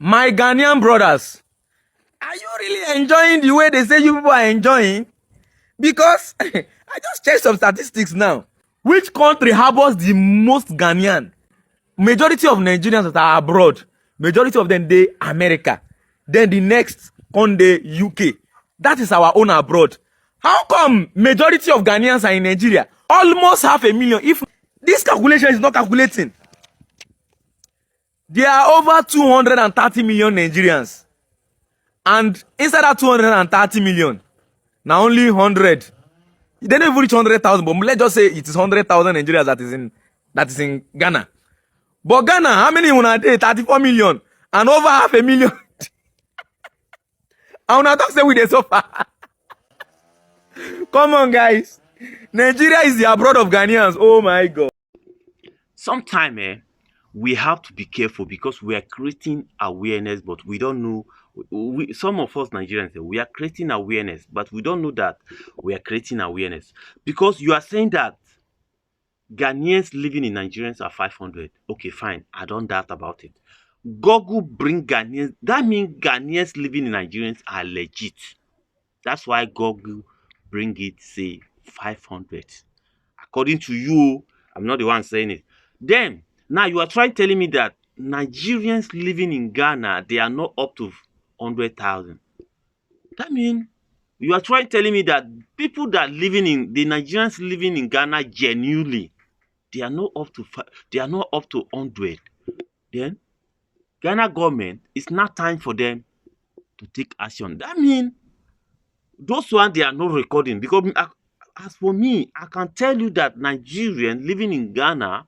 My Ghanaian brothers, are you really enjoying the way they say you people are enjoying? Because I just checked some statistics now. Which country harbors the most Ghanaian? Majority of Nigerians that are abroad, majority of them they America. Then the next on the UK. That is our own abroad. How come majority of Ghanaians are in Nigeria? Almost 500,000. If this calculation is not calculating, there are over 230 million Nigerians. And inside that 230 million, now only 100. They don't even reach 100,000, but let's just say it is 100,000 Nigerians that is in Ghana. But Ghana, how many una dey? 34 million and over 500,000. I wanna talk say we dey suffer. Come on, guys. Nigeria is the abroad of Ghanaians. Oh my God. Sometimes we have to be careful because we are creating awareness, but we don't know. Some of us Nigerians, we are creating awareness, but we don't know that we are creating awareness. Because you are saying that Ghanaians living in Nigerians are 500. Okay, fine. I don't doubt about it. Google bring Ghanaians. That means Ghanaians living in Nigerians are legit. That's why Google bring it, say 500. According to you, I'm not the one saying it. Then, now you are trying telling me that Nigerians living in Ghana, they are not up to 100,000. That means you are trying telling me that people that living in the Nigerians living in Ghana genuinely, they are not up to 100. Then Ghana government, it's not time for them to take action. That means those ones they are not recording because as for me, I can tell you that Nigerians living in Ghana,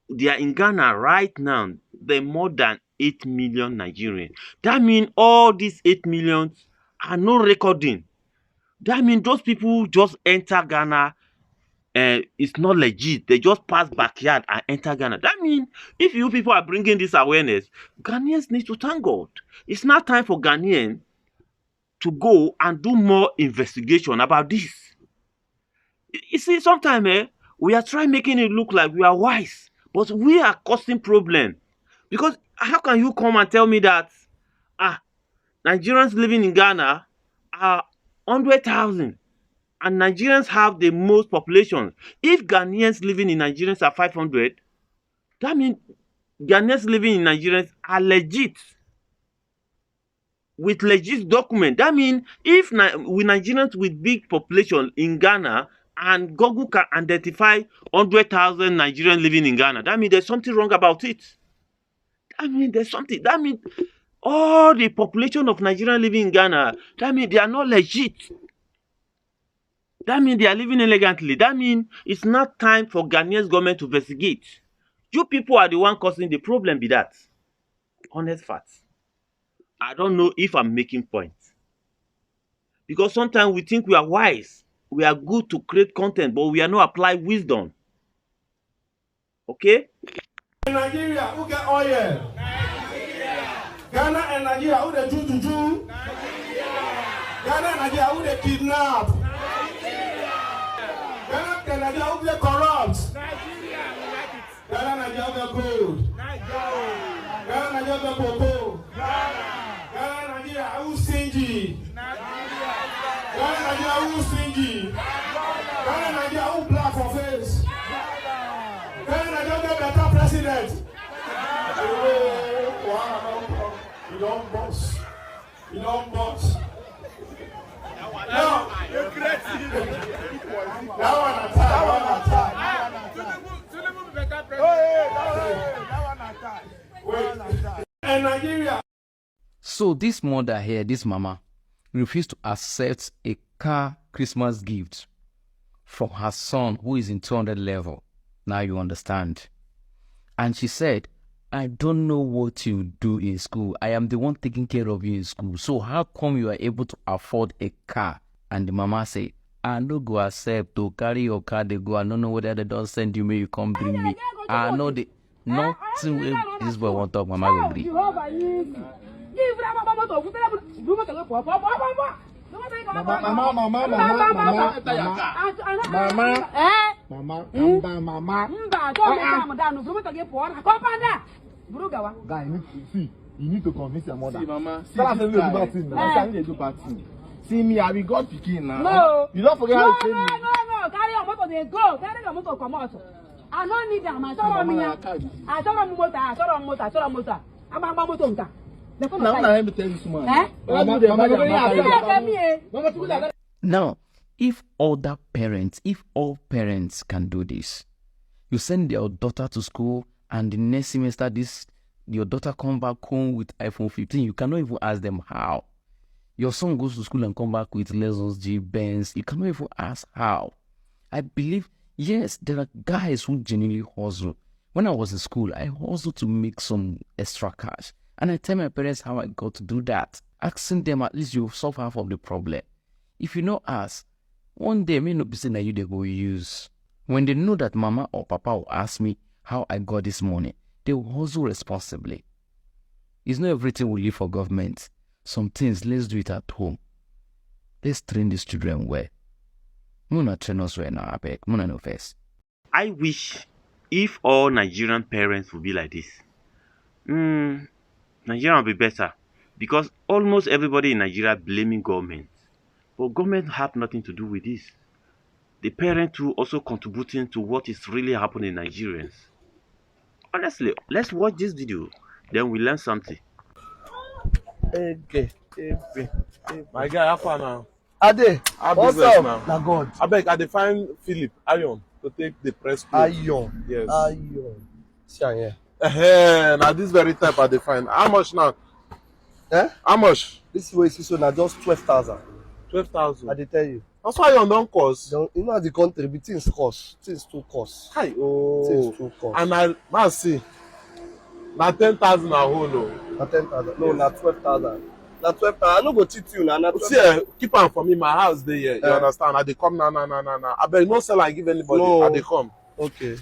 they are in Ghana right now. They're more than 8 million Nigerians. That means all these 8 million are not recording. That means those people just enter Ghana. It's not legit. They just pass backyard and enter Ghana. That means if you people are bringing this awareness, Ghanaians need to thank God. It's not time for Ghanaians to go and do more investigation about this. You see, sometimes we are trying making it look like we are wise, but we are causing problem. Because how can you come and tell me that Nigerians living in Ghana are 100,000 and Nigerians have the most population? If Ghanaians living in Nigerians are 500, that means Ghanaians living in Nigerians are legit. With legit document. That means if with Nigerians with big population in Ghana and Google can identify 100,000 Nigerians living in Ghana, that means there's something wrong about it. That means there's something. That means all the population of Nigerians living in Ghana, that means they are not legit. That means they are living elegantly. That means it's not time for Ghanaian government to investigate. You people are the one causing the problem with that. Honest facts. I don't know if I'm making points. Because sometimes we think we are wise. We are good to create content, but we are not apply wisdom. Okay? In Nigeria, who get oil? Nigeria. Ghana and Nigeria, who they do? Nigeria. Ghana and Nigeria, who they kidnap? Nigeria. Ghana and Nigeria, who they corrupt? Nigeria. Ghana and Nigeria, who they gold? Nigeria. Ghana and Nigeria, who they cocoa? Ghana and Nigeria, who stingy? Nigeria. Ghana and Nigeria, who stingy? Ghana and Nigeria, who black for face? Ghana and Nigeria, who better president? You don't boss. You don't boss. No. That one attack. And Nigeria. So this mother here, this mama, refused to accept a car Christmas gift from her son who is in 200 level. Now you understand. And she said, I don't know what you do in school. I am the one taking care of you in school. So how come you are able to afford a car? And the mama said, I no go accept to carry your car. They go. I don't know whether they don't send you. May you come bring me. I know the nothing. This boy won't talk. Mama will agree. You need to convince your mother. See, Mama. Tell her to do bad thing now. I need to do bad thing. See me, I be God picking now. No. You don't forget how to train me. No. Carry your motor, they go. Carry your motor, come out. I don't need them. I saw me. I saw them motor. I saw them motor. I'm a motor. Now, let me tell you something. Now, if all parents can do this, you send your daughter to school and the next semester your daughter come back home with iPhone 15, you cannot even ask them how. Your son goes to school and come back with Lexus G Benz, you cannot even ask how. I believe, yes, there are guys who genuinely hustle. When I was in school, I hustled to make some extra cash. And I tell my parents how I got to do that. Asking them, at least you solve half of the problem. If you not ask, one day may not be saying that you they go use. When they know that mama or papa will ask me how I got this money, they will hustle responsibly. It's not everything we leave for government. Some things, let's do it at home. Let's train these children well. Muna train us well now, I beg. Muna no first. I wish if all Nigerian parents would be like this. Nigeria will be better, because almost everybody in Nigeria blaming government, but government have nothing to do with this. The parents too also contributing to what is really happening in Nigerians. Honestly, let's watch this video, then we learn something. Okay. My guy, how far now? Ade, How what's business up? now? Na God. I beg, I define Philip Iron to take the press play. Iron. Yes. Iron. See here. Now this very type I define. How much now? Eh? How much? This way is so now just 12,000. 12,000. I dey tell you. That's why you don't cost. You know the country, but things cost. Things too cost. Hi, Things oh. too cost. And I must see. Now 10,000 a whole. No. Na 10,000. No, na 12,000. Na 12,000. I no go cheat you na. Na See, 12,000. keep on for me. My house there. You understand? I dey come now. I beg, no sell and give anybody. No. I dey come. Okay.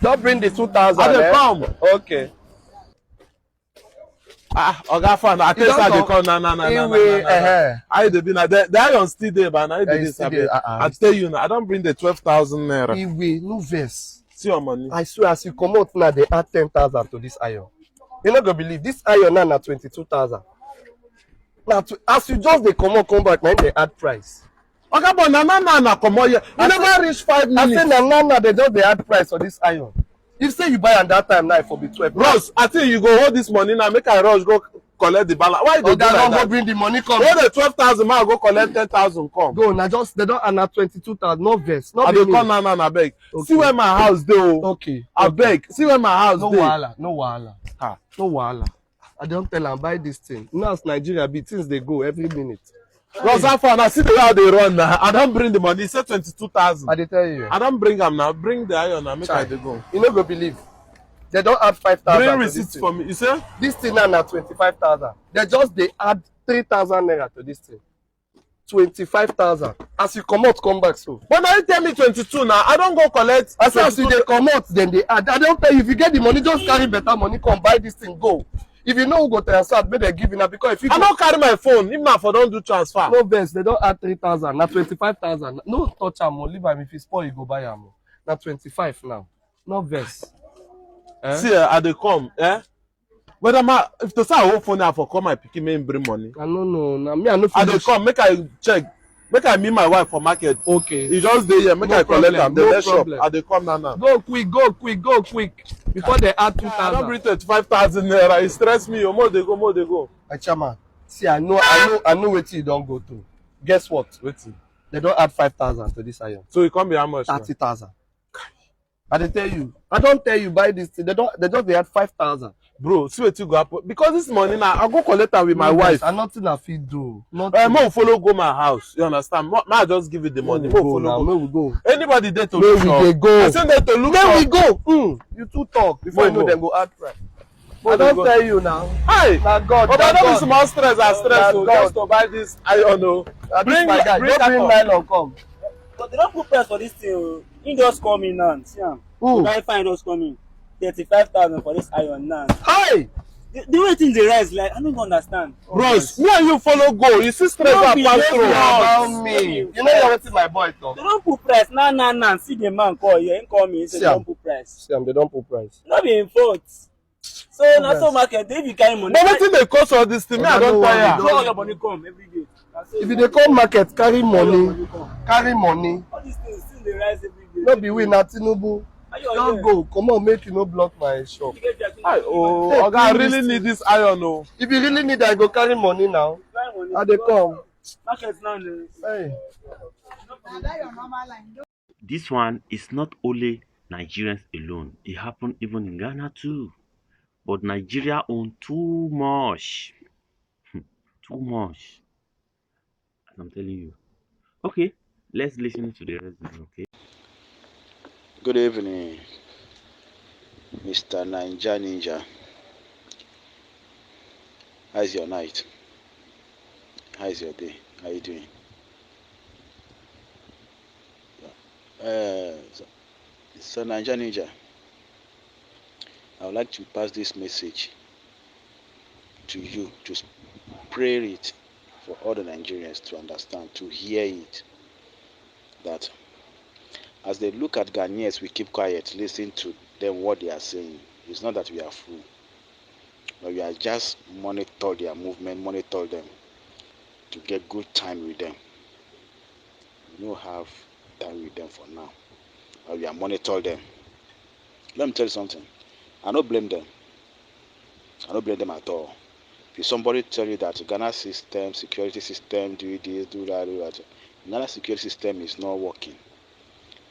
Don't bring the 2,000. I dey come. Okay. Oga fan, I tell you I dey come. No. I dey be now. The iron still there, but I dey this. I tell you now. I don't bring the 12,000 naira. Iwe, no verse. See your money. I swear, as you come out now, they add 10,000 to this iron. You not gonna believe this iron now 22,000. Now, as you just they come back, now they add price. Okay, but na come on here. You never reach 5 minutes. I say na they just they add price for this iron. If say you buy at that time now, it for be 12. Ross, I think you go hold this money now. Make I rush go collect the balance. Why you dey do like go that? bring the money come. Hold the 12,000, man. Go collect 10,000. Come. Go now, just they don't add 22,000. No verse. No. I dey come now. I beg. Okay. See where my house dey. Okay. I beg. See where my house No dey. wahala. No wahala. Ah. No wahala. I don't tell am buy this thing. Now as Nigeria be things they go every minute. Ross, how far now? See the way how they run now. I don't bring the money. He said 22,000. I dey tell you. I don't bring them now. Bring the iron now. Make Chai. I dey go. You no go believe. They don't add 5,000. Bring receipts for me. You say? This thing now na 25,000. They add 3,000 naira to this thing. 25,000. As you come out, come back so. But now you tell me 22 now. I don't go collect. As you they come out, then they add. I don't tell you if you get the money, just carry better money, come buy this thing, go. If you know who go transfer, maybe they give you now because if you I don't carry my phone. If not for don't do transfer. no best, they don't add 3,000. Now 25,000. No touch am, leave am. If you spoil, you go buy am. Now 25 now. No best. Eh? See, I dey come. Whether if to say I hold phone, I for call my pikin make him bring money. I no know. Now me I no I dey finish. come. Make I check. Make I meet my wife for market. Okay. He just dey here. Make No I collect problem, am. The no next shop. problem. I dey come now. Go quick. Before they add I don't 2,000. bring 25,000 naira. It stress me. More they go. My chairman, see, I know what you don't go through. Guess what? Wetin? They don't add 5,000 to this iron. So it come be how much? now? 30,000. I dey tell you. I don't tell you buy this thing. They add 5,000. Bro, see wetin go happen. Because this money now, I go collect am with my wife. And nothing I fit do. Nothing. Mo follow go my house. You understand? I just give you the money. Mo follow go. May we go. Anybody there to May look we for? dey go. I send them to look May for. we go. You too talk before May you know go. them go add price. May I don't go. tell you now. Hi. Na God. But I don't be small stress and stress Na o just to buy this iron o. Bring my guy. Don't bring nylon come. But they don't put price for this thing o. He just come in now. See am. Who? Very fine just come in. 35,000 for this iron now. Hi. The way things dey rise, like I don't understand. Bros, me and you follow go. You see stress No that be pass yes, through. no. About me. You know you're waiting my boy talk. They don't put price. Nah. See the man call here. He call me. He say See they am. don't put price. See, they don't put price. No be in fault. So na so market if you carry money. But wetin dey cause all this thing? Me I don tire. Draw all your money come every day. If you dey come market, carry money. Carry money. All these things still dey rise every day. No be we na Tinubu. Don't go. Come on, make you no block my shop. Oh, Hey, Oga, I please really listen. need this iron o. If you really need, I go carry money now. I dey come. Market now. Hey. This one is not only Nigerians alone. It happened even in Ghana too. But Nigeria own too much. Too much. As I'm telling you. Okay, let's listen to the rest of it, okay? Good evening, Mr. Ninja. How's your night? How's your day? How you doing? So Ninja, I would like to pass this message to you to pray it for all the Nigerians to understand, to hear it. That as they look at Ghanaians, we keep quiet, listen to them what they are saying. It's not that we are fool, but we are just monitor their movement, monitor them to get good time with them. We don't have time with them for now, but we are monitor them. Let me tell you something. I don't blame them. I don't blame them at all. If somebody tell you that Ghana system, security system, do this, do that, Ghana security system is not working.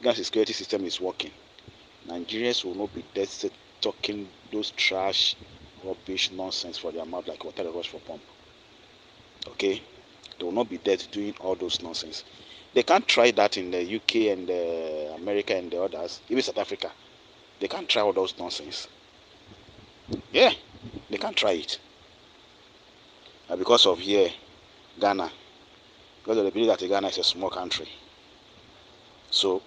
Ghana security system is working. Nigerians will not be dead talking those trash, rubbish, nonsense for their mouth like water rush for pump. Okay? They will not be dead doing all those nonsense. They can't try that in the UK and America and the others, even South Africa. They can't try all those nonsense. Yeah, they can't try it. And because of here, Ghana, because they believe that Ghana is a small country. So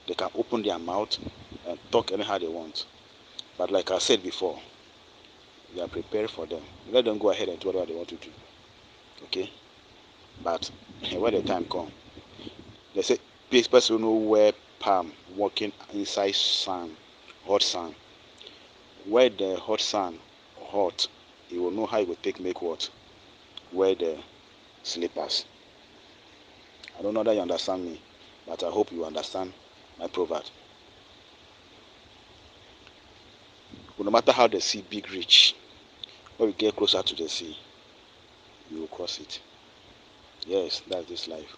they can open their mouth and talk anyhow they want. But like I said before, we are prepared for them. Let them go ahead and do whatever they want to do. Okay? But when the time comes, they say people know where palm walking inside sun, hot sun. Where the hot sun hot, you will know how you will take make what? Wear the slippers. I don't know that you understand me, but I hope you understand my proverb. No matter how the sea big reach, when we get closer to the sea, we will cross it. Yes, that's this life.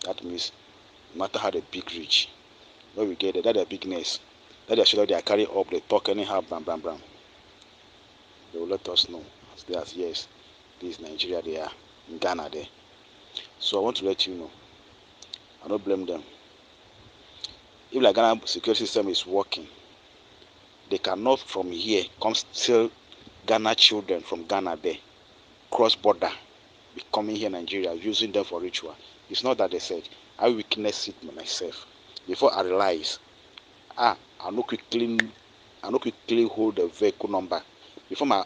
That means no matter how the big reach, when we get there, that's the bigness. That the shoulder they are carrying up, they talk anyhow, bam. They will let us know. As yes, this is Nigeria, they are in Ghana there. So I want to let you know. I don't blame them. If like Ghana security system is working, they cannot from here come steal Ghana children from Ghana there, cross border, be coming here in Nigeria, using them for ritual. It's not that they said. I witnessed it myself. Before I realized, I no quickly hold the vehicle number. Before I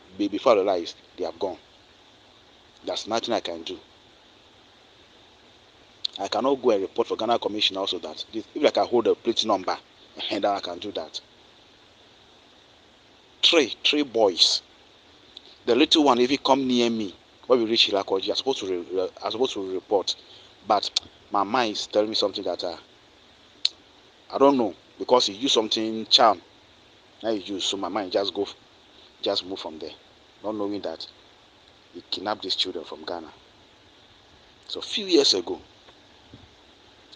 realized they have gone. There's nothing I can do. I cannot go and report for Ghana Commission also that if I can hold a plate number, and then I can do that. Three boys. The little one, if he come near me, when we reach Hilakoji, I'm supposed to report. But my mind is telling me something that I don't know, because he used something charm. Now he used, so my mind just move from there, not knowing that he kidnapped these children from Ghana. So a few years ago,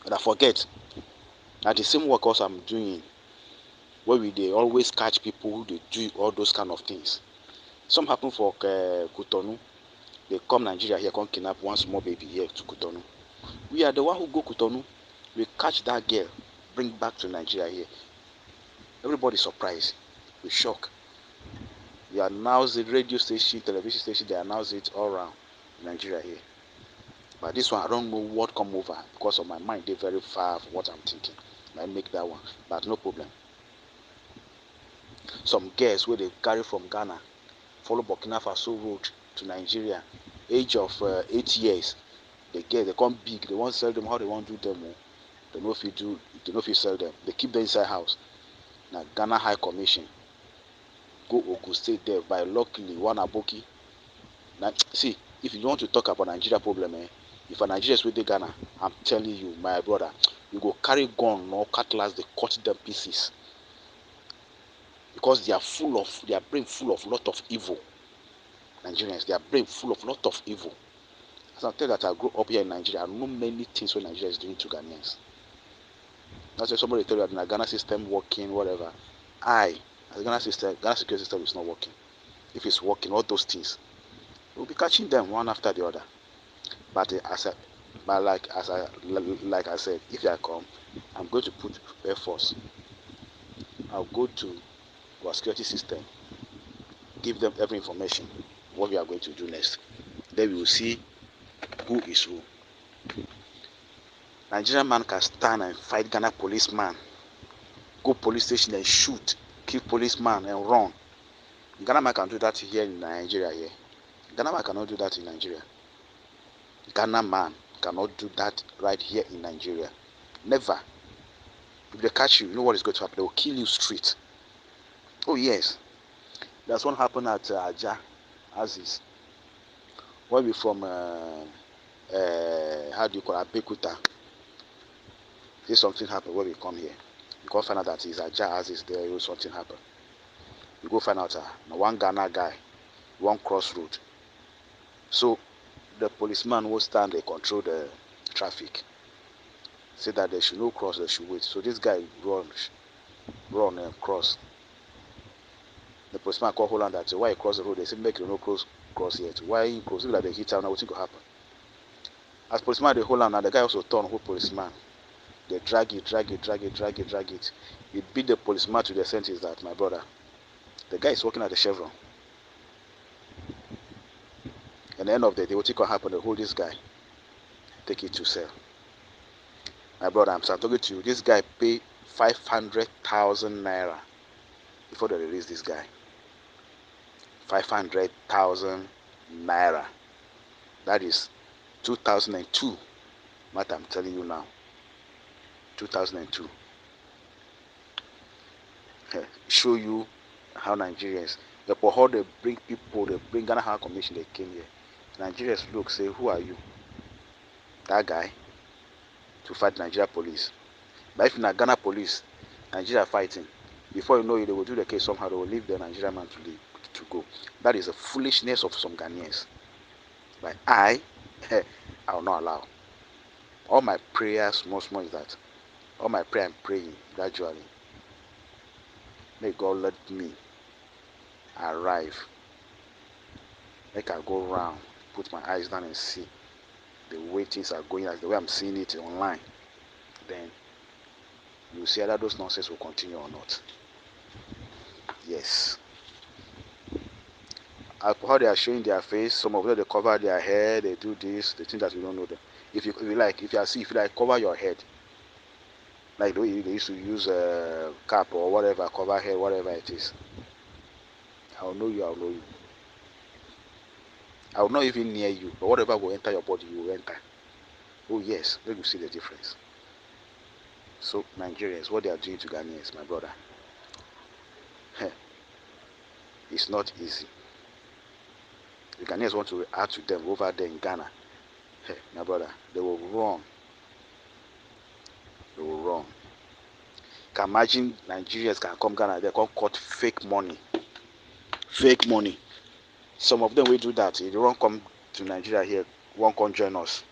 and I forget that the same work also I'm doing, where they always catch people who they do all those kind of things. Some happen for Cotonou. They come Nigeria here, come kidnap one small baby here to Cotonou. We are the one who go Cotonou. We catch that girl, bring back to Nigeria here. Everybody surprised. We shock. They announce it, radio station, television station, they announce it all around Nigeria here. But this one, I don't know what come over because of my mind. They're very far from what I'm thinking. I make that one, but no problem. Some girls where they carry from Ghana, follow Burkina Faso road to Nigeria, age of 8 years. They come big. They want to sell them. How they want to do them? They know if you sell them. They keep them inside house. Now Ghana High Commission go Ogun State there by luckily one aboki. Now, see, if you want to talk about Nigeria problem, if a Nigerians with the Ghana, I'm telling you, my brother, you go carry gun or cutlass, they cut them pieces. Because they are their brain full of lot of evil. Nigerians, their brain full of lot of evil. As I tell you that I grew up here in Nigeria, I know many things what Nigeria is doing to Ghanaians. That's why somebody tell you that the Ghana system working, whatever. As Ghana security system is not working. If it's working, all those things, we'll be catching them one after the other. But like I said, if I come, I'm going to put Air Force. I'll go to our security system, give them every information, what we are going to do next. Then we will see who is who. Nigerian man can stand and fight Ghana policeman, go police station and shoot, kill policeman and run. Ghana man can do that here in Nigeria. Here, Ghana man cannot do that in Nigeria. Ghana man cannot do that right here in Nigeria. Never. If they catch you, you know what is going to happen. They will kill you straight. Oh yes, that's what happened at Aja, Aziz. When we from how do you call it, Bekuta. If something happened when we come here, you can't find out that it's Aja Aziz there. Something happened. You go find out one Ghana guy, one crossroad. So the policeman will stand, they control the traffic. Say that they should not cross, they should wait. So this guy run and cross. The policeman call Holland that why he cross the road. They say make you no cross yet. Why he cross? Like they hit out now, what will happen? As policeman they hold on, and the guy also turn whole policeman. They drag it. It beat the policeman to the sentence that my brother, the guy is working at the Chevron. At the end of the day, what will happen? They hold this guy, take it to cell. My brother, I'm talking to you. This guy pay 500,000 naira before they release this guy. 500,000 naira. That is 2002. What I'm telling you now. 2002. Show you how Nigerians, how they bring people, they bring Ghana High Commission, they came here. Nigerians look, say, who are you? That guy to fight Nigeria police. But if not Ghana police, Nigeria fighting, before you know it, they will do the case somehow, they will leave the Nigerian man to go. That is the foolishness of some Ghanaians. But I will not allow. All my prayers, most is that. All my prayer and praying gradually. May God let me arrive. Make I go round, put my eyes down and see the way things are going, as the way I'm seeing it online. Then you see whether those nonsense will continue or not. Yes. How they are showing their face, some of them they cover their hair, they do this, they think that we don't know them. If you cover your head, like the way they used to use a cap or whatever, cover hair, whatever it is. I'll know you. I will not even near you, but whatever will enter your body, you will enter. Oh yes, then you see the difference. So Nigerians, what they are doing to Ghanaians, my brother, it's not easy. The Ghanaians want to react to them over there in Ghana. My brother, they will run. They will run. Can imagine Nigerians can come Ghana, they can cut fake money. Fake money. Some of them will do that. If they won't come to Nigeria here, won't come join us.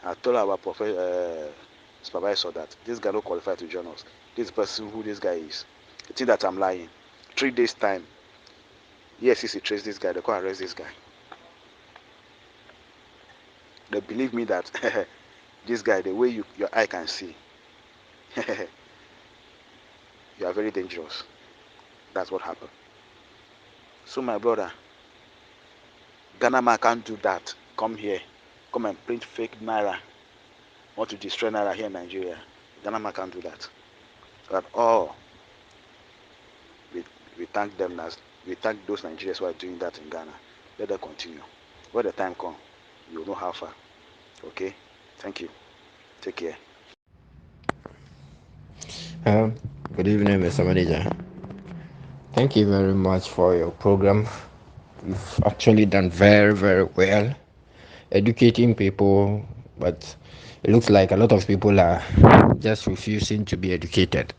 I told our supervisor that this guy don't qualify to join us. This person who this guy is. I think that I'm lying. 3 days time. Yes, he trace this guy, they can't arrest this guy. They believe me that this guy, the way your eye can see, you are very dangerous. That's what happened. So my brother, Ghana man can't do that. Come here, come and print fake naira. Want to destroy naira here in Nigeria? Ghana man can't do that. At all. We thank them as we thank those Nigerians who are doing that in Ghana. Let them continue. When the time comes, you'll know how far. Okay? Thank you. Take care. Good evening, Mr. Manager. Thank you very much for your program. You've actually done very, very well educating people, but it looks like a lot of people are just refusing to be educated.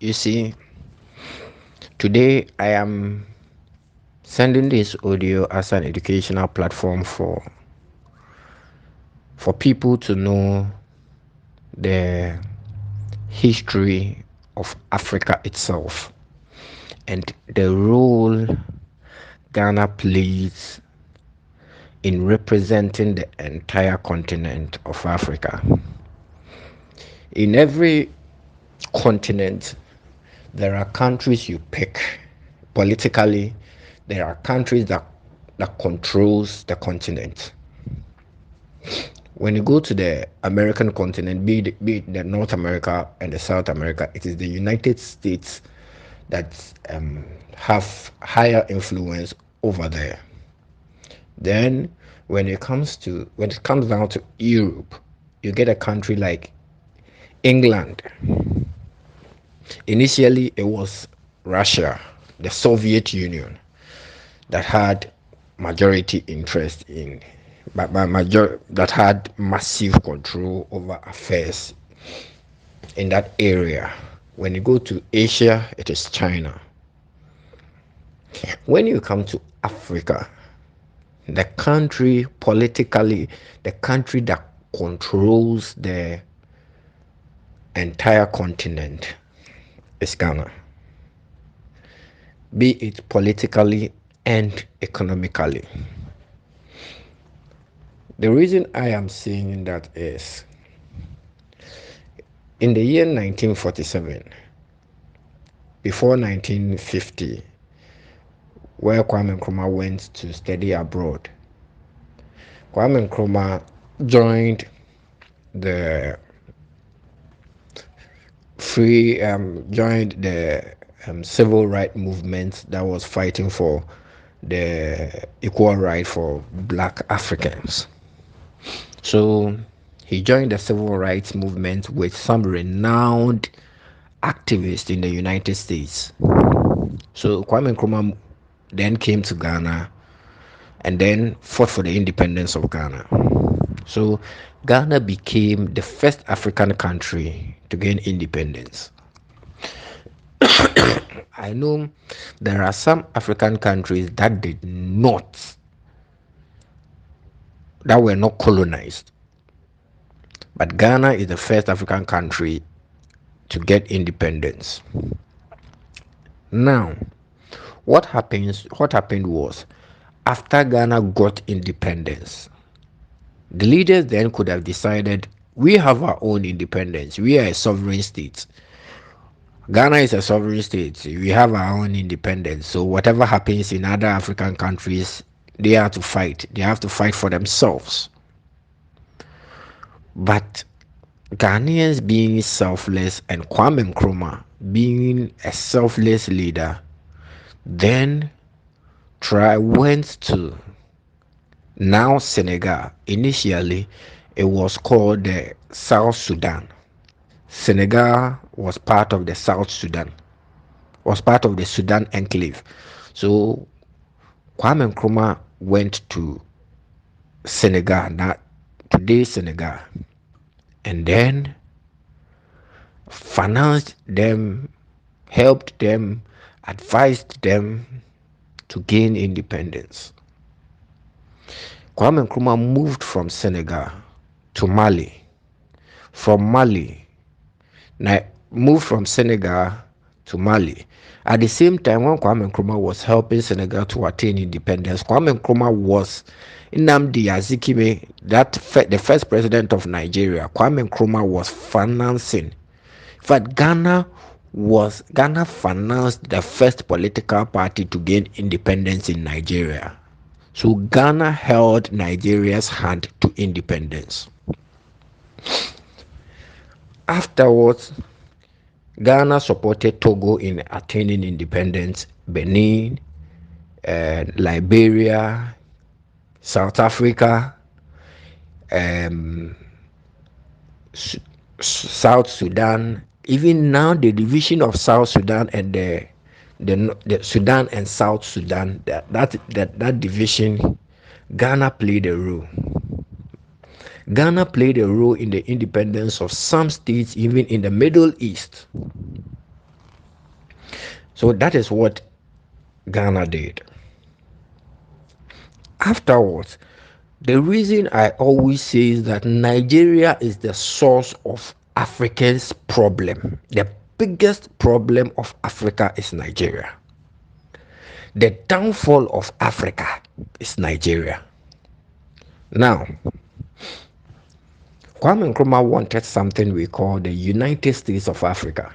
You see, today I am sending this audio as an educational platform for people to know the history of Africa itself and the role Ghana plays in representing the entire continent of Africa. In every continent, there are countries you pick politically. There are countries that controls the continent. When you go to the American continent, be it the North America and the South America, it is the United States that have higher influence over there. Then when it comes down to Europe, you get a country like England. Initially it was Russia, the Soviet Union, that had majority interest in that had massive control over affairs in that area. When you go to Asia, it is China. When you come to Africa, the country politically, the country that controls the entire continent is Ghana, be it politically and economically. The reason I am saying that is in the year 1947, before 1950, where Kwame Nkrumah went to study abroad, Kwame Nkrumah joined the civil rights movement that was fighting for the equal right for black Africans. So he joined the civil rights movement with some renowned activists in the United States. So Kwame Nkrumah then came to Ghana and then fought for the independence of Ghana. So Ghana became the first African country to gain independence. I know there are some African countries that were not colonized. But Ghana is the first African country to get independence. Now, what happened was, after Ghana got independence, the leaders then could have decided, we have our own independence. We are a sovereign state. Ghana is a sovereign state. We have our own independence. So whatever happens in other African countries, they have to fight. They have to fight for themselves. But Ghanaians being selfless and Kwame Nkrumah being a selfless leader, then went to now Senegal. Initially, it was called the South Sudan. Senegal was part of the South Sudan, was part of the Sudan enclave. So Kwame Nkrumah went to Senegal, now today's Senegal, and then financed them, helped them, advised them to gain independence. Kwame Nkrumah moved from Senegal to Mali. Moved from Senegal to Mali. At the same time, when Kwame Nkrumah was helping Senegal to attain independence, Kwame Nkrumah was Nnamdi Azikiwe, the first president of Nigeria. Kwame Nkrumah was financing. In fact, Ghana financed the first political party to gain independence in Nigeria. So Ghana held Nigeria's hand to independence. Afterwards, Ghana supported Togo in attaining independence, Benin, Liberia, South Africa, South Sudan. Even now, the division of South Sudan and the the Sudan and South Sudan, that division, Ghana played a role. Ghana played a role in the independence of some states, even in the Middle East. So that is what Ghana did. Afterwards, the reason I always say is that Nigeria is the source of Africa's problem. The biggest problem of Africa is Nigeria. The downfall of Africa is Nigeria. Now, Kwame Nkrumah wanted something we call the United States of Africa,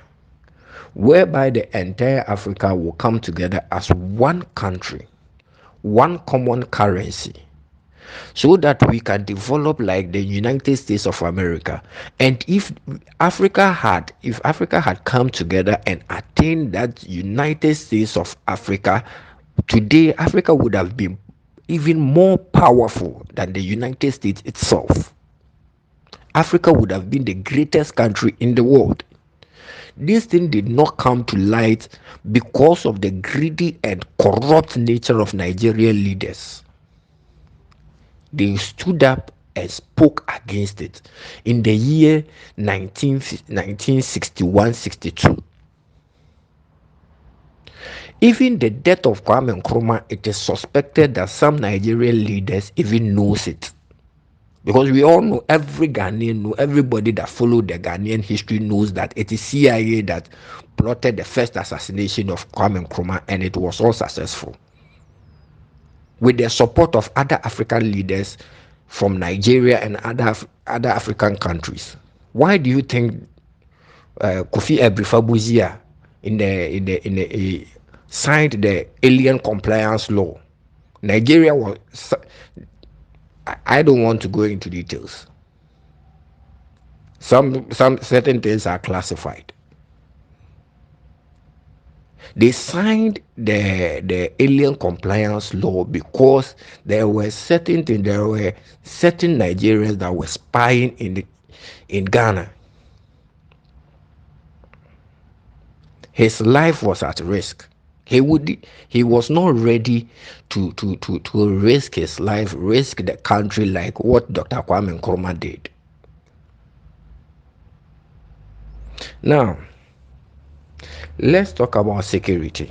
whereby the entire Africa will come together as one country, one common currency, so that we can develop like the United States of America. And if Africa had come together and attained that United States of Africa, today Africa would have been even more powerful than the United States itself. Africa would have been the greatest country in the world. This thing did not come to light because of the greedy and corrupt nature of Nigerian leaders. They stood up and spoke against it in the year 1961-62. Even the death of Kwame Nkrumah, it is suspected that some Nigerian leaders even knows it. Because we all know, every Ghanaian, everybody that followed the Ghanaian history knows that it is CIA that plotted the first assassination of Kwame Nkrumah, and it was all successful. With the support of other African leaders from Nigeria and other African countries. Why do you think Kofi Ebrifabuzia signed the alien compliance law? Nigeria was. I don't want to go into details. Some certain things are classified. They signed the alien compliance law because there were certain Nigerians that were spying in Ghana. His life was at risk. He was not ready to risk his life, risk the country like what Dr. Kwame Nkrumah did. Now, let's talk about security.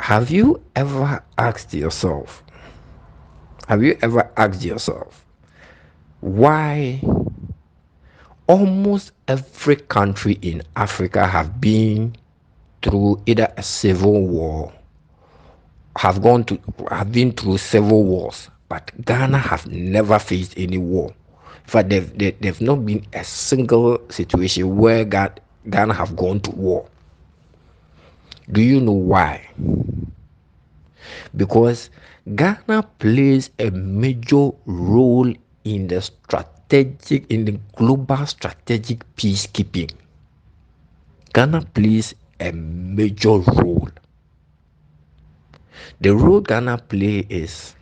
Have you ever asked yourself why almost every country in Africa have been through either a civil war, have been through civil wars, but Ghana have never faced any war? In fact, they've not been a single situation where Ghana have gone to war. Do you know why? Because Ghana plays a major role in the global strategic peacekeeping. Ghana plays a major role. The role Ghana play is,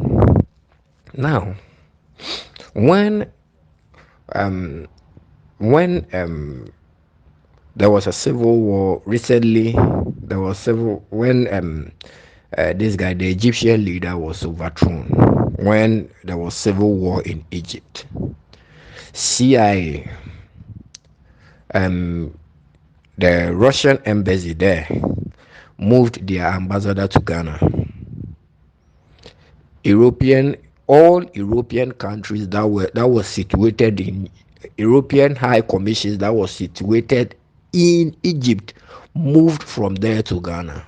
now, when there was a civil war recently, when this guy, the Egyptian leader, was overthrown, when there was civil war in Egypt, CIA, the Russian embassy there moved their ambassador to Ghana. All European countries that were situated in European high commissions that was situated in Egypt moved from there to Ghana.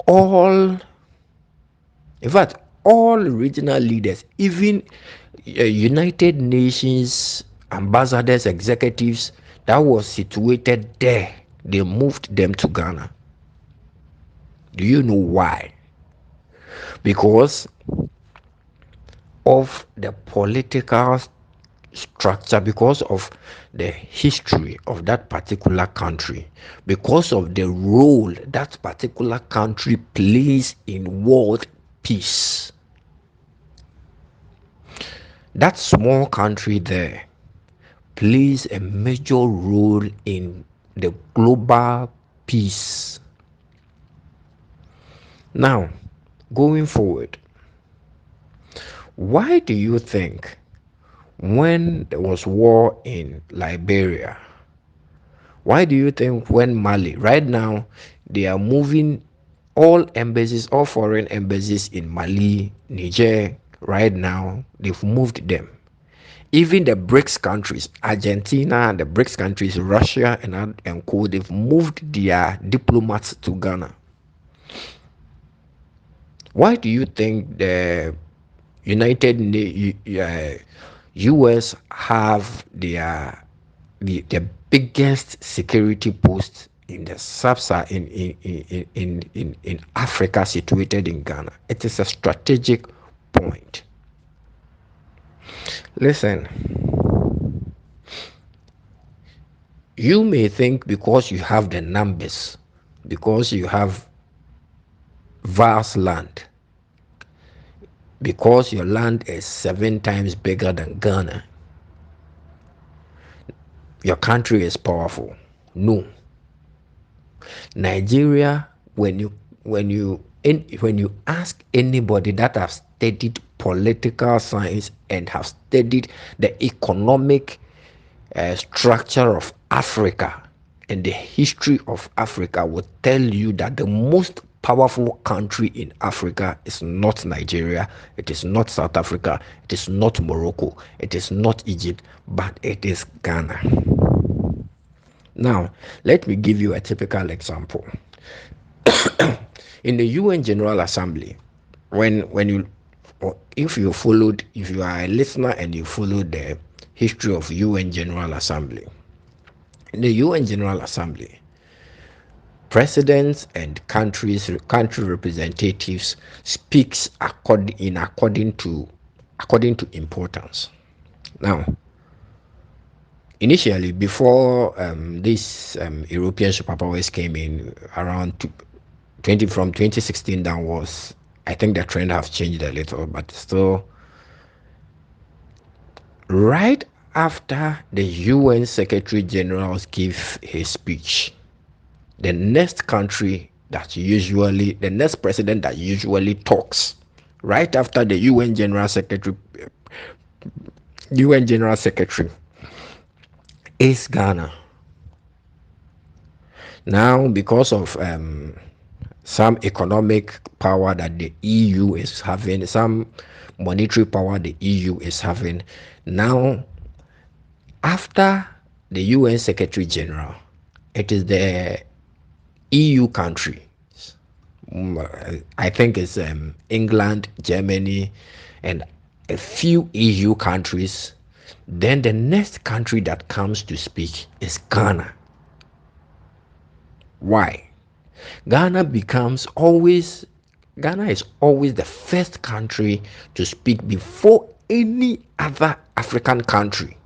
All regional leaders, even United Nations ambassadors, executives that was situated there, they moved them to Ghana. Do you know why? Because of the political structure, because of the history of that particular country, because of the role that particular country plays in world peace. That small country there plays a major role in the global peace. Now, going forward, why do you think when there was war in Liberia, why do you think when Mali, right now, they are moving all embassies, all foreign embassies in Mali, Niger, right now, they've moved them. Even the BRICS countries, Argentina, the BRICS countries, Russia, and co, they've moved their diplomats to Ghana. Why do you think the US have the biggest security post in the sub-Saharan in Africa, situated in Ghana? It is a strategic point. Listen, you may think because you have the numbers, because you have vast land, because your land is 7 times bigger than Ghana, your country is powerful. No. Nigeria, when you ask anybody that has studied political science and have studied the economic structure of Africa and the history of Africa, will tell you that the most powerful country in Africa is not Nigeria, it is not South Africa, it is not Morocco, it is not Egypt, but it is Ghana. Now, let me give you a typical example. In the UN General Assembly, if you are a listener and you followed the history of UN General Assembly, in the UN General Assembly, presidents and country representatives speaks according to importance. Now, initially, before these European superpowers came in around from 2016 downwards, I think the trend has changed a little, but still, right after the UN Secretary General gave his speech, the next president that usually talks right after the UN General Secretary is Ghana. Now, because of some economic power that the EU is having, some monetary power the EU is having, now after the UN Secretary General, it is the EU countries. I think it's England, Germany, and a few EU countries. Then the next country that comes to speak is Ghana. Why? Ghana is always the first country to speak before any other African country.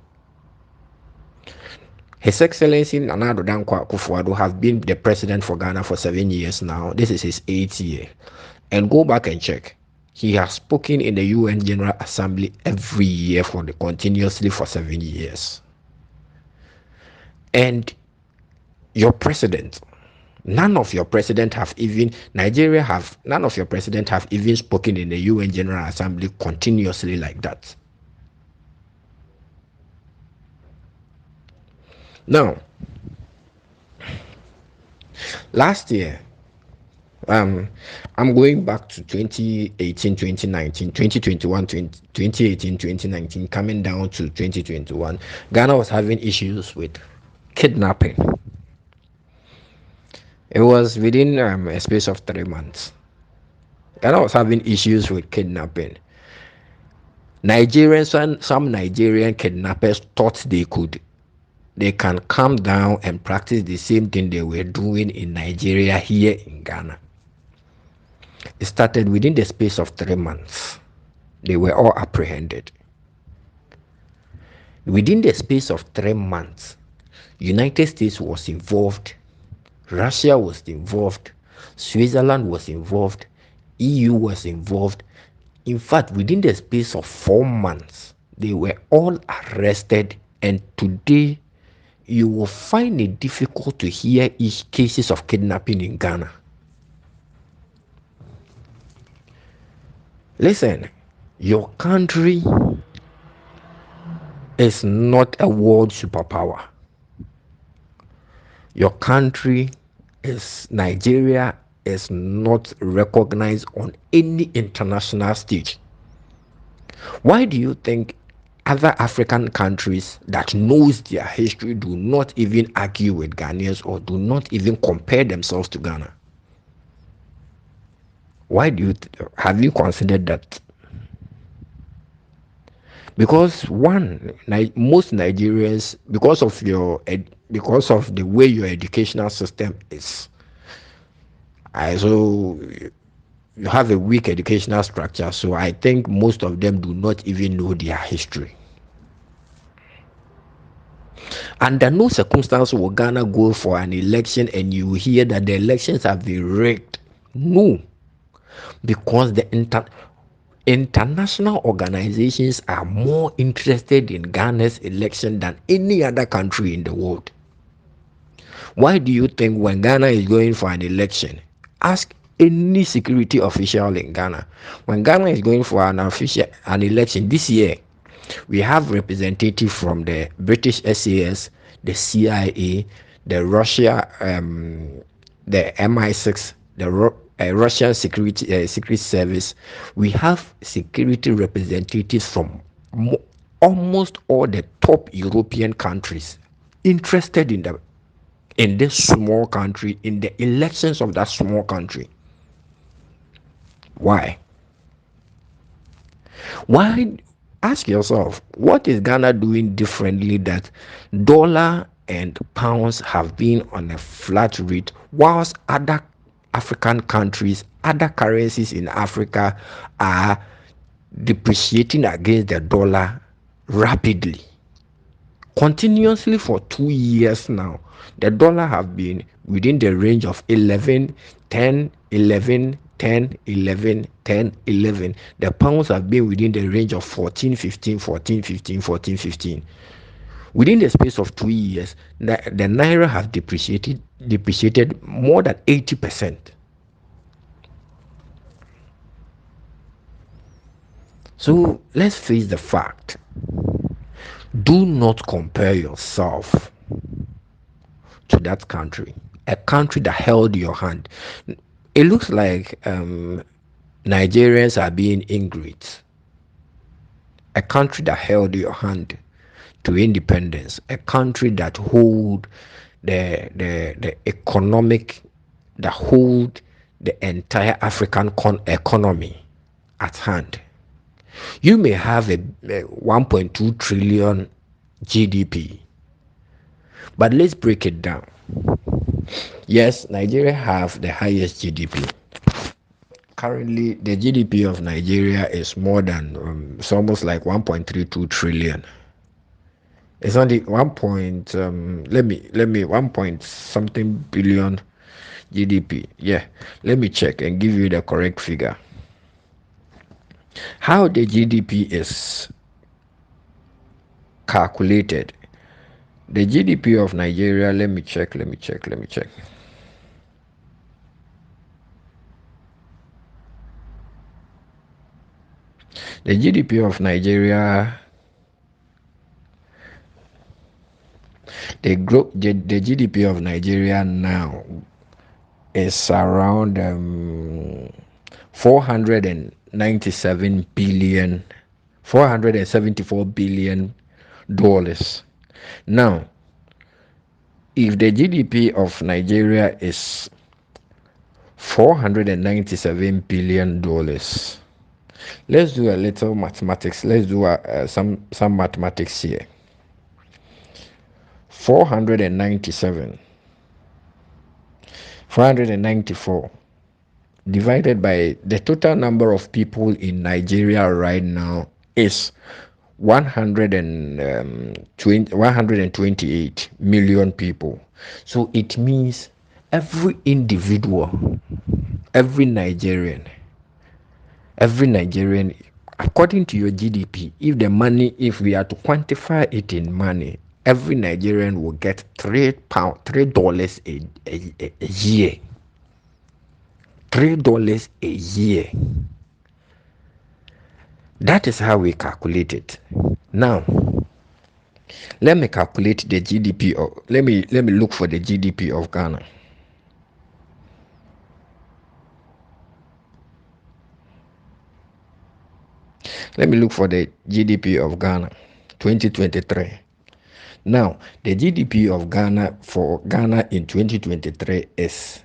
His Excellency Nana Addo Dankwa Akufo-Addo has been the president for Ghana for 7 years now. This is his 8th year. And go back and check. He has spoken in the UN General Assembly every year continuously for 7 years. And your president, none of your president have even spoken in the UN General Assembly continuously like that. Now, last year, I'm going back to 2018, 2019, 2021, 2018, 2019, coming down to 2021. Ghana was having issues with kidnapping. It was within a space of 3 months. Ghana was having issues with kidnapping. Some Nigerian kidnappers thought they can come down and practice the same thing they were doing in Nigeria here in Ghana. It started within the space of 3 months. They were all apprehended. Within the space of 3 months, United States was involved, Russia was involved, Switzerland was involved, EU was involved. In fact, within the space of 4 months, they were all arrested, and today, you will find it difficult to hear cases of kidnapping in Ghana. Listen, your country is not a world superpower. Your country is Nigeria is not recognized on any international stage. Why do you think other African countries that knows their history do not even argue with Ghanaians or do not even compare themselves to Ghana? Why do you have you considered that? Because most Nigerians, because of the way your educational system is, so you have a weak educational structure. So I think most of them do not even know their history. Under no circumstance will Ghana go for an election and you hear that the elections have been rigged. No, because the international organizations are more interested in Ghana's election than any other country in the world. Why do you think when Ghana is going for an election, ask any security official in Ghana, when Ghana is going for an election this year, we have representatives from the British SAS, the CIA, the Russia, the MI6, the Russian secret service. We have security representatives from almost all the top European countries interested in this small country, in the elections of that small country. Why? Ask yourself, what is Ghana doing differently that dollar and pounds have been on a flat rate whilst other African countries, other currencies in Africa are depreciating against the dollar rapidly? Continuously for 2 years now, the dollar have been within the range of 11, 10, 11, 10, 11, 10, 11. The pounds have been within the range of 14, 15, 14, 15, 14, 15. Within the space of 2 years, the naira has depreciated more than 80%. So let's face the fact. Do not compare yourself to that country, a country that held your hand. It looks like Nigerians are being ingrate. A country that held your hand to independence, a country that hold the economic, that hold the entire African economy at hand. You may have a 1.2 trillion GDP, but let's break it down. Yes, Nigeria have the highest GDP. Currently, the GDP of Nigeria is more than it's almost like 1.32 trillion. It's only 1 point something billion GDP. Yeah, let me check and give you the correct figure. How the GDP is calculated. The GDP of Nigeria, let me check. The GDP of Nigeria, the GDP of Nigeria now is around 474 billion dollars. Now, if the GDP of Nigeria is 497 billion dollars, let's do a little mathematics. Let's do some mathematics here. 494 divided by the total number of people in Nigeria right now is 128 million people. So it means every individual, every Nigerian, according to your GDP, if we are to quantify it in money, every Nigerian will get $3 a year. $3 a year. That is how we calculate it. Now, let me calculate the GDP of, let me look for the GDP of Ghana. Let me look for the GDP of Ghana 2023. Now, the GDP of Ghana for Ghana in 2023 is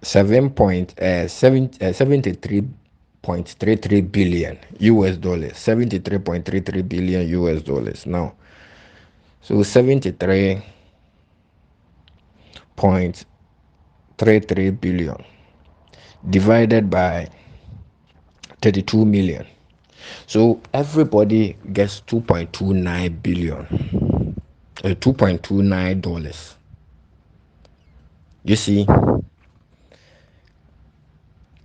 73.33 billion US dollars. 73.33 billion US dollars. Now, so 73.33 billion divided by 32 million. So everybody gets 2.29 billion, $2.29. You see,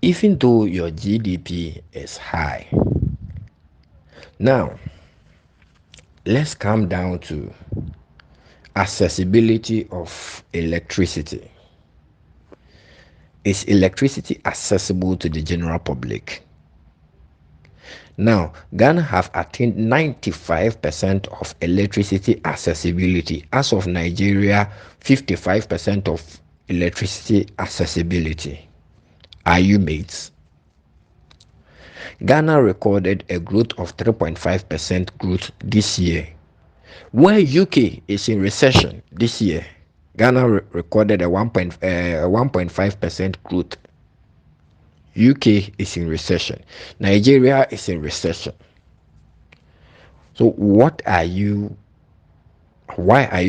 even though your GDP is high, now let's come down to accessibility of electricity. Is electricity accessible to the general public? Now, Ghana have attained 95% of electricity accessibility. As of Nigeria, 55% of electricity accessibility. Are you mates? Ghana recorded a growth of 3.5% growth this year. Where UK is in recession this year, Ghana recorded a 1.5% growth. UK is in recession. Nigeria is in recession. So why are you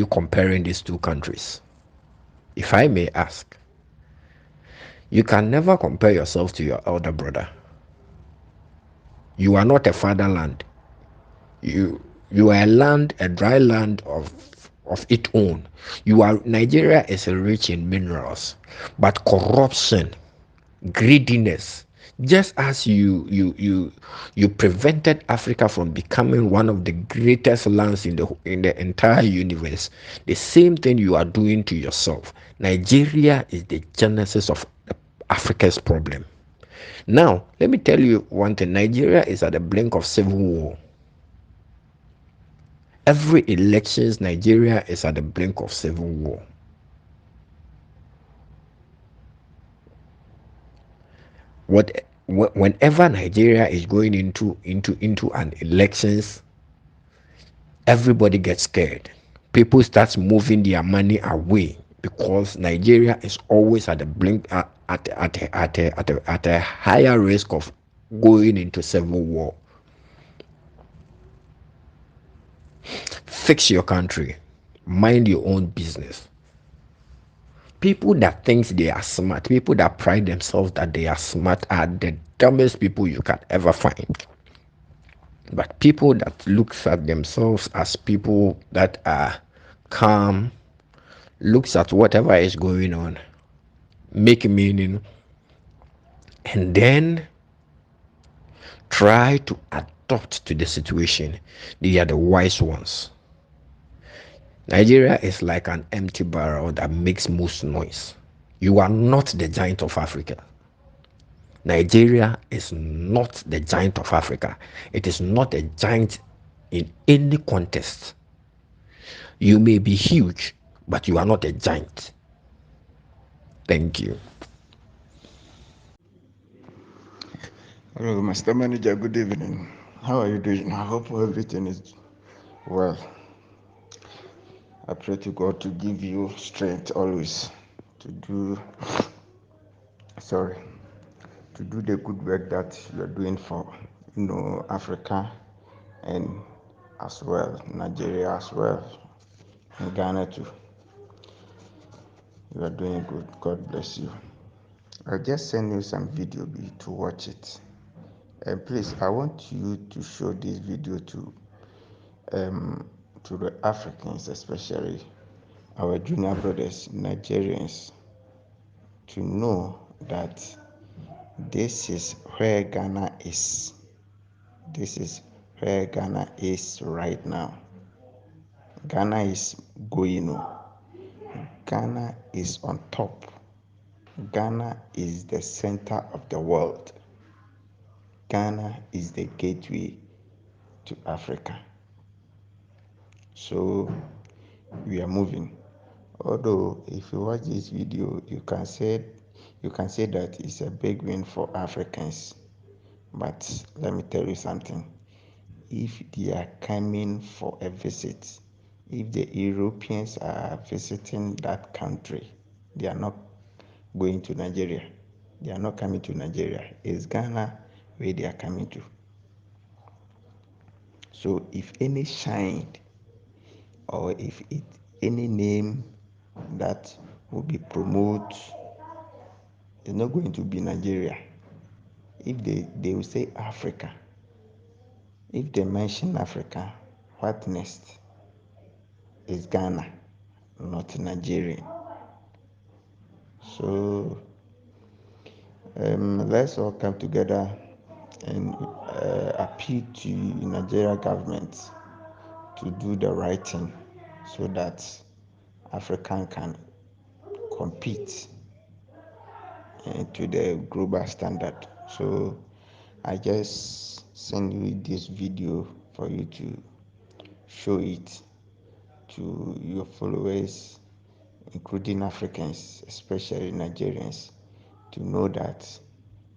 comparing these two countries? If I may ask, you can never compare yourself to your elder brother. You are not a fatherland. You are a land, a dry land of its own. Nigeria is rich in minerals, but corruption, greediness, just as you prevented Africa from becoming one of the greatest lands in the entire universe, the same thing you are doing to yourself. Nigeria is the genesis of Africa's problem. Now, let me tell you one thing. Nigeria is at the brink of civil war. Every elections, Nigeria is at the brink of civil war. Whenever Nigeria is going into an elections, everybody gets scared. People start moving their money away because Nigeria is always at the brink at a higher risk of going into civil war. Fix your country. Mind your own business. People that think they are smart, people that pride themselves that they are smart, are the dumbest people you can ever find. But people that looks at themselves as people that are calm, looks at whatever is going on, make meaning, and then try to adapt to the situation, they are the wise ones. Nigeria is like an empty barrel that makes most noise. You are not the giant of Africa. Nigeria is not the giant of Africa. It is not a giant in any contest. You may be huge, but you are not a giant. Thank you. Hello, Master Manager. Good evening. How are you doing? I hope everything is well. I pray to God to give you strength always to do the good work that you are doing for Africa and as well Nigeria as well and Ghana too. You are doing good. God bless you. I'll just send you some video to watch it. And please, I want you to show this video to the Africans, especially our junior brothers, Nigerians, to know that this is where Ghana is. This is where Ghana is right now. Ghana is going on. Ghana is on top. Ghana is the center of the world. Ghana is the gateway to Africa. So we are moving. Although if you watch this video, you can say that it's a big win for Africans. But let me tell you something. If they are coming for a visit, if the Europeans are visiting that country, they are not going to Nigeria. They are not coming to Nigeria. It's Ghana where they are coming to. So if any shined, or if any name that will be promoted, it's not going to be Nigeria. If they will say Africa, if they mention Africa, what next? Is Ghana, not Nigeria. So let's all come together and appeal to Nigeria government to do the right thing so that African can compete to the global standard. So I just send you this video for you to show it to your followers, including Africans, especially Nigerians, to know that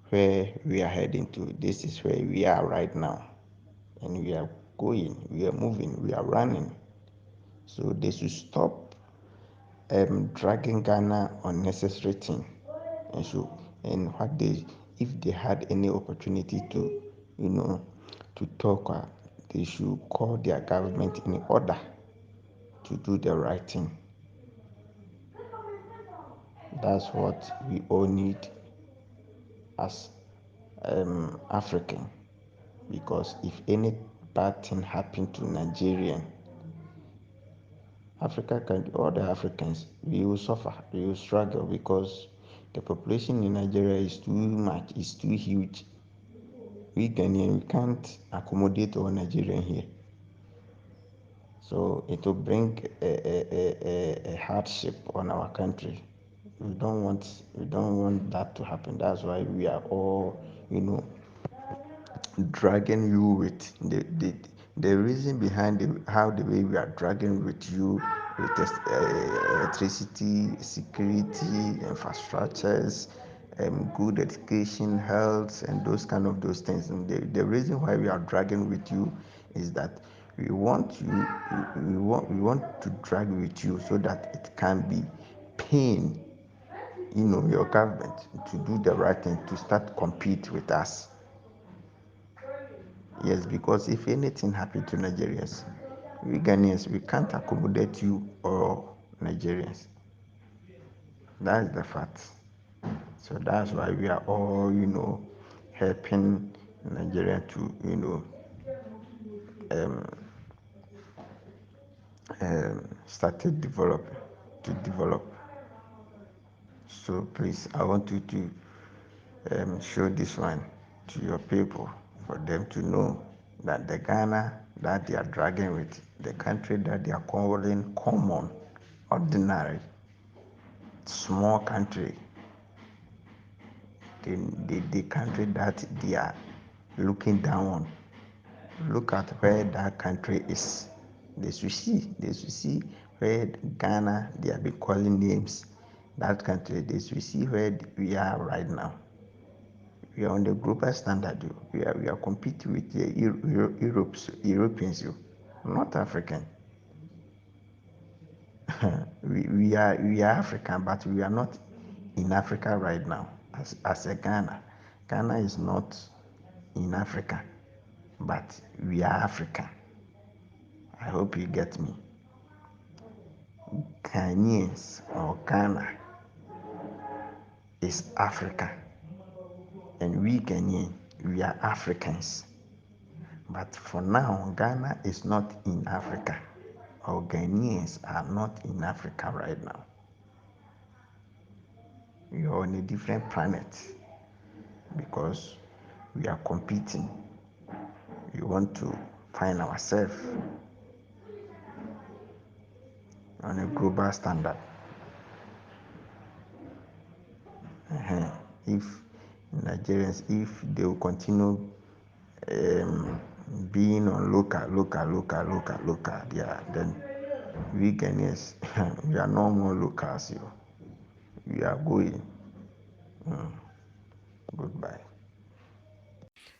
where we are heading to, this is where we are right now. And we are going, we are moving, we are running. So they should stop dragging Ghana unnecessary thing. And if they had any opportunity to, to talk, they should call their government in order to do the right thing. That's what we all need as African, because if any bad thing happen to Nigerian, all the Africans, we will suffer, we will struggle, because the population in Nigeria is too much, is too huge. We Ghanaian, we can't accommodate all Nigerian here. So it will bring a hardship on our country. We don't want that to happen. That's why we are all, dragging you with the reason behind the way we are dragging with you with electricity, security, infrastructures, good education, health, and those things. And the reason why we are dragging with you is that we want to drag with you so that it can be pain, your government to do the right thing, to start compete with us. Yes, because if anything happened to Nigerians, we Ghanaians, we can't accommodate you or Nigerians. That is the fact. So that's why we are all, helping Nigeria to, started to develop. So please, I want you to show this one to your people, for them to know that the Ghana that they are dragging with, the country that they are calling common, ordinary, small country, the country that they are looking down on. Look at where that country is. They should see where Ghana, they have been calling names. That country, they should see where we are right now. We are on the global standard. We are competing with the Europeans, not African. we are African, but we are not in Africa right now. As a Ghana, Ghana is not in Africa, but we are African. I hope you get me. Ghanaians or Ghana is Africa, and we Ghanaians, we are Africans. But for now, Ghana is not in Africa. Our Ghanaians are not in Africa right now. We are on a different planet because we are competing. We want to find ourselves on a global standard. If Nigerians, if they will continue being on local, yeah, then we Ghanaians, we are no more locals, we are going. Goodbye.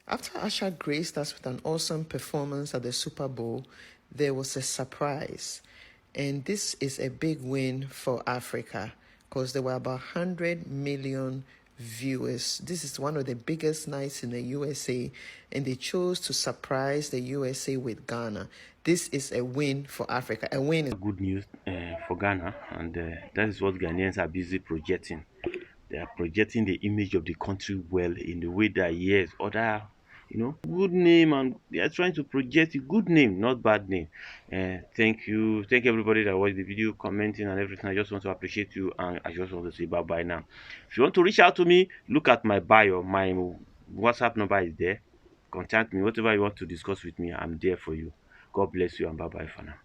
After Usher graced us with an awesome performance at the Super Bowl, there was a surprise. And this is a big win for Africa because there were about 100 million viewers. This is one of the biggest nights in the USA, and they chose to surprise the USA with Ghana. This is a win for Africa. A win is good news for Ghana, and that is what Ghanaians are busy projecting. They are projecting the image of the country well in the way that yes, other good name, and they are trying to project a good name, not bad name. Thank you, everybody that watched the video, commenting and everything. I just want to appreciate you, and I just want to say bye bye now. If you want to reach out to me, look at my bio. My WhatsApp number is there. Contact me. Whatever you want to discuss with me, I'm there for you. God bless you, and bye bye for now.